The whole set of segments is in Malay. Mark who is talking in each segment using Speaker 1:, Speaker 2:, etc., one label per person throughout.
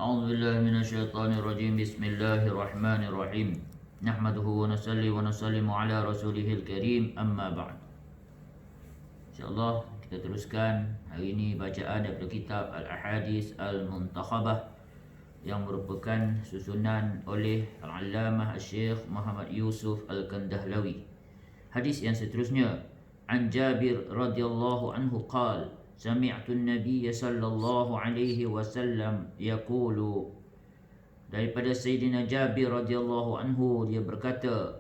Speaker 1: أعوذ بالله من الشيطان الرجيم بسم الله الرحمن الرحيم نحمده ونصلي ونسلم على رسوله الكريم أما بعد. InsyaAllah kita teruskan hari ini bacaan daripada kitab Al-Ahadis Al-Muntakhabah yang merupakan susunan oleh Al-Allamah Syekh Muhammad Yusuf Al-Kandahlawi. Hadis yang seterusnya, An Jabir radhiyallahu anhu qala sami'tu an-nabiy sallallahu alaihi wasallam yaqulu, daripada Sayyidina Jabir radhiyallahu anhu, dia berkata,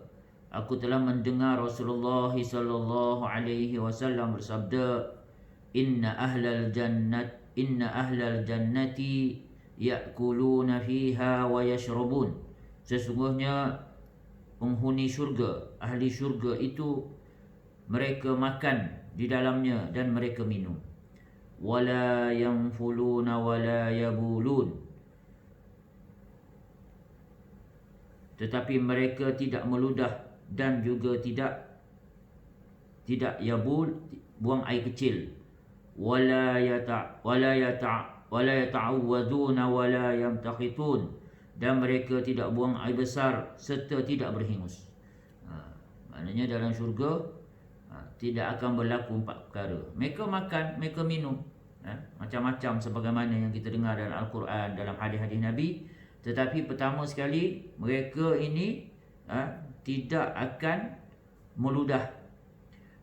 Speaker 1: aku telah mendengar Rasulullah sallallahu alaihi wasallam bersabda, inna ahlal jannati ya'kuluna fiha wa yashrabun, sesungguhnya penghuni syurga, ahli syurga itu, mereka makan di dalamnya dan mereka minum. Wala yanfuluna wala yabulun, tetapi mereka tidak meludah dan juga tidak yabul, buang air kecil. Wala yata'awwaduna wala yamtakhitun, dan mereka tidak buang air besar serta tidak berhingus. Maknanya dalam syurga tidak akan berlaku empat perkara. Mereka makan, mereka minum, macam-macam sebagaimana yang kita dengar dalam Al-Quran, dalam hadis-hadis Nabi. Tetapi pertama sekali, mereka ini tidak akan meludah.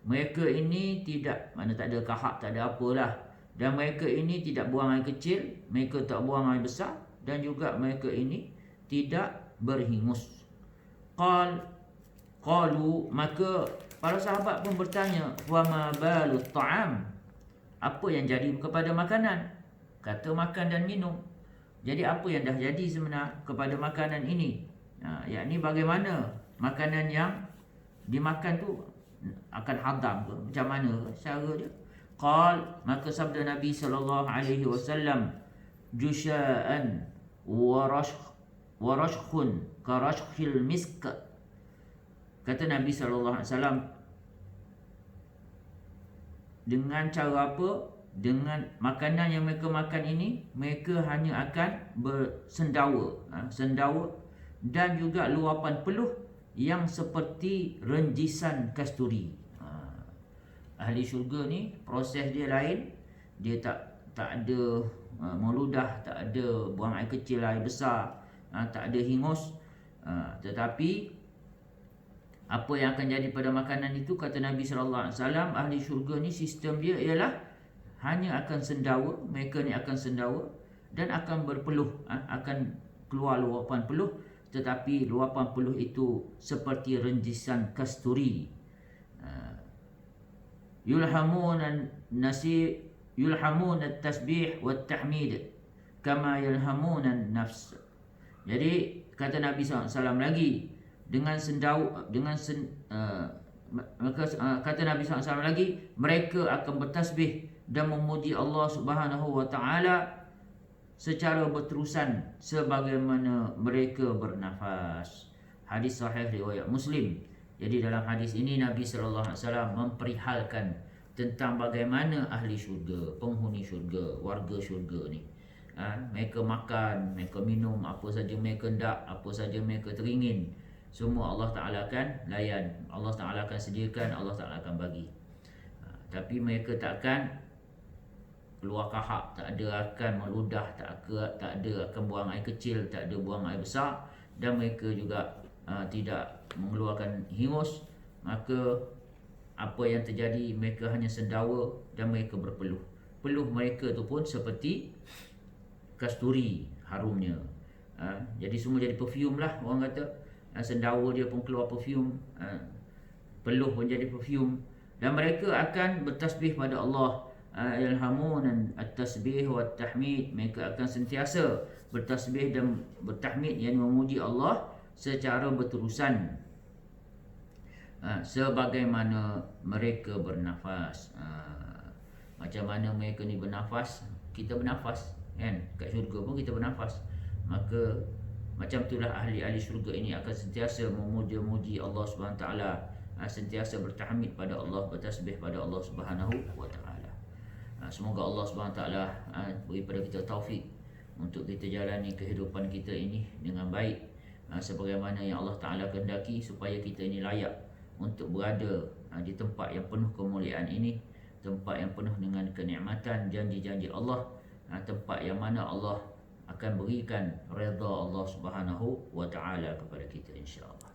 Speaker 1: Mereka ini tidak, mana tak ada kahak, tak ada apalah. Dan mereka ini tidak buang air kecil, mereka tak buang air besar, dan juga mereka ini tidak berhingus. Qalu, maka para sahabat pun bertanya, wa ma balut ta'am, apa yang jadi kepada makanan? Kata makan dan minum. Jadi apa yang dah jadi sebenar kepada makanan ini? Yakni bagaimana makanan yang dimakan tu akan hadam ke? Macam mana cara dia? Qal, maka sabda Nabi sallallahu alaihi wasallam, jusha'an wa rashkhun ka rashkhil misk. Kata Nabi SAW, dengan cara apa? Dengan makanan yang mereka makan ini, mereka hanya akan bersendawa, sendawa, dan juga luapan peluh yang seperti renjisan kasturi. Ahli syurga ni proses dia lain. Dia tak ada meludah, tak ada buang air kecil, air besar, tak ada hingus. Tetapi apa yang akan jadi pada makanan itu, kata Nabi SAW, ahli syurga ni sistem dia ialah hanya akan sendawa. Mereka ni akan sendawa dan akan berpeluh, akan keluar luapan peluh. Tetapi luapan peluh itu seperti renjisan kasturi. Yulhamuna at-tasbih wat-tahmid kama yulhamuna an-nafs. Jadi kata Nabi SAW lagi, kata Nabi SAW lagi, mereka akan bertasbih dan memuji Allah Subhanahu wa taala secara berterusan sebagaimana mereka bernafas. Hadis sahih riwayat Muslim. Jadi dalam hadis ini Nabi sallallahu alaihi wasallam memperihalkan tentang bagaimana ahli syurga, penghuni syurga, warga syurga ni. Mereka makan, mereka minum apa saja mereka hendak, apa saja mereka teringin. Semua Allah Ta'ala akan layan, Allah Ta'ala akan sediakan, Allah Ta'ala akan bagi. Tapi mereka tak akan keluar kahak, tak ada akan meludah, tak ada akan buang air kecil, tak ada buang air besar, dan mereka juga tidak mengeluarkan hingus. Maka apa yang terjadi, mereka hanya sendawa dan mereka berpeluh. Peluh mereka tu pun seperti kasturi harumnya. Jadi semua jadi perfume lah, orang kata. Sendawa dia pun keluar perfume, peluh pun jadi perfume. Dan mereka akan bertasbih pada Allah. Yalhamun at-tasbih wa at-tahmid, mereka akan sentiasa bertasbih dan bertahmid, yang memuji Allah secara berterusan, sebagaimana mereka bernafas. Macam mana mereka ni bernafas, kita bernafas kan? Kat syurga pun kita bernafas. Maka macam itulah ahli-ahli syurga ini akan sentiasa memuji Allah Subhanahu Wa Taala, sentiasa bertahmid pada Allah, bertasbih pada Allah Subhanahu Wa Taala. Semoga Allah SWT beri pada kita taufik untuk kita jalani kehidupan kita ini dengan baik, sebagaimana yang Allah Ta'ala kehendaki, supaya kita ini layak untuk berada di tempat yang penuh kemuliaan ini, tempat yang penuh dengan kenikmatan, janji-janji Allah, tempat yang mana Allah akan berikan redha Allah Subhanahu wa Ta'ala kepada kita, insya-Allah.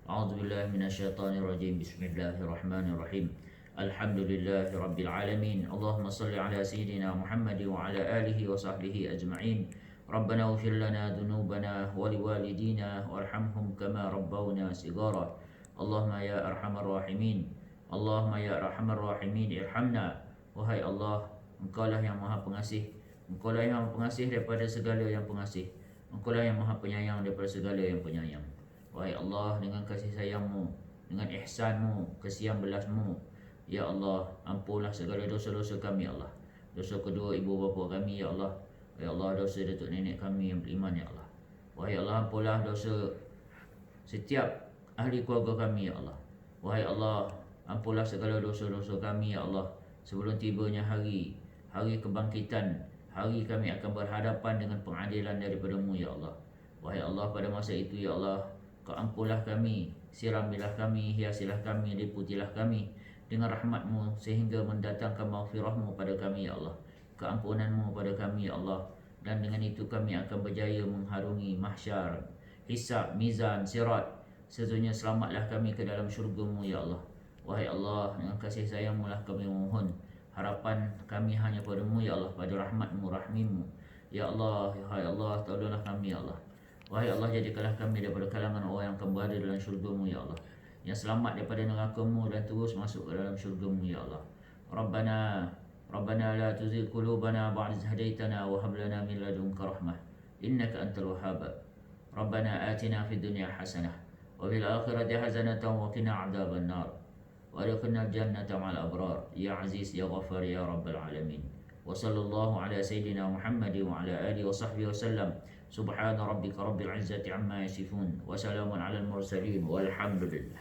Speaker 1: A'udzubillahi minasyaitonirrajim. Bismillahirrahmanirrahim. Alhamdulillahi rabbil alamin. Allahumma salli ala sayyidina Muhammad wa ala alihi wa sahbihi ajma'in. Rabbana ighfir lana dhunubana wa liwalidina warhamhum kama rabbawna shighara. Allahumma ya arhamar rahimin. Allahumma ya arhamar rahimin, irhamna. Wahai Allah, Engkaulah yang Maha Pengasih. Engkaulah yang Maha Pengasih daripada segala yang pengasih. Engkaulah yang Maha Penyayang daripada segala yang penyayang. Wahai Allah, dengan kasih sayang-Mu, dengan ihsan-Mu, kesian belas-Mu, ya Allah, ampunlah segala dosa-dosa kami, ya Allah. Dosa kedua ibu bapa kami, ya Allah. Ya Allah, dosa datuk nenek kami yang beriman, ya Allah. Wahai Allah, ampunlah dosa setiap ahli keluarga kami, ya Allah. Wahai Allah, ampunlah segala dosa-dosa kami, ya Allah. Sebelum tibanya hari kebangkitan, hari kami akan berhadapan dengan pengadilan daripada-Mu, ya Allah. Wahai Allah, pada masa itu, ya Allah, Kau ampunlah kami, siramilah kami, hiasilah kami, liputilah kami dengan rahmat-Mu, sehingga mendatangkan maghfirah-Mu pada kami, ya Allah, keampunan-Mu pada kami, ya Allah. Dan dengan itu kami akan berjaya mengharungi mahsyar, hisab, mizan, sirat. Sesungguhnya selamatlah kami ke dalam syurga-Mu, ya Allah. Wahai Allah, dengan kasih sayang-Mu lah kami mohon. Harapan kami hanya pada-Mu, ya Allah, pada rahmat-Mu, rahmim-Mu. Ya Allah, ya Allah, tolonglah kami, ya Allah. Wahai Allah, jadikanlah kami daripada kalangan orang yang akan berada dalam syurga-Mu, ya Allah, yang selamat daripada neraka-Mu dan terus masuk ke dalam syurga-Mu, ya Allah. Rabbana la tuzigh qulubana ba'da idh hadaitana wa hab lana min ladunka rahmah innaka antal wahhab. Rabbana atina fid dunya hasanah wa fil akhirati hasanatan wa qina adzaban nar wa adkhilna al-jannata ma'al abrar ya aziz ya ghaffar ya rabbal alamin. Wa sallallahu ala sayyidina Muhammad wa ala alihi wa sahbihi wa sallam. Subhana rabbika rabbil izzati amma yasifun wa salamun alal mursalin walhamdulillah.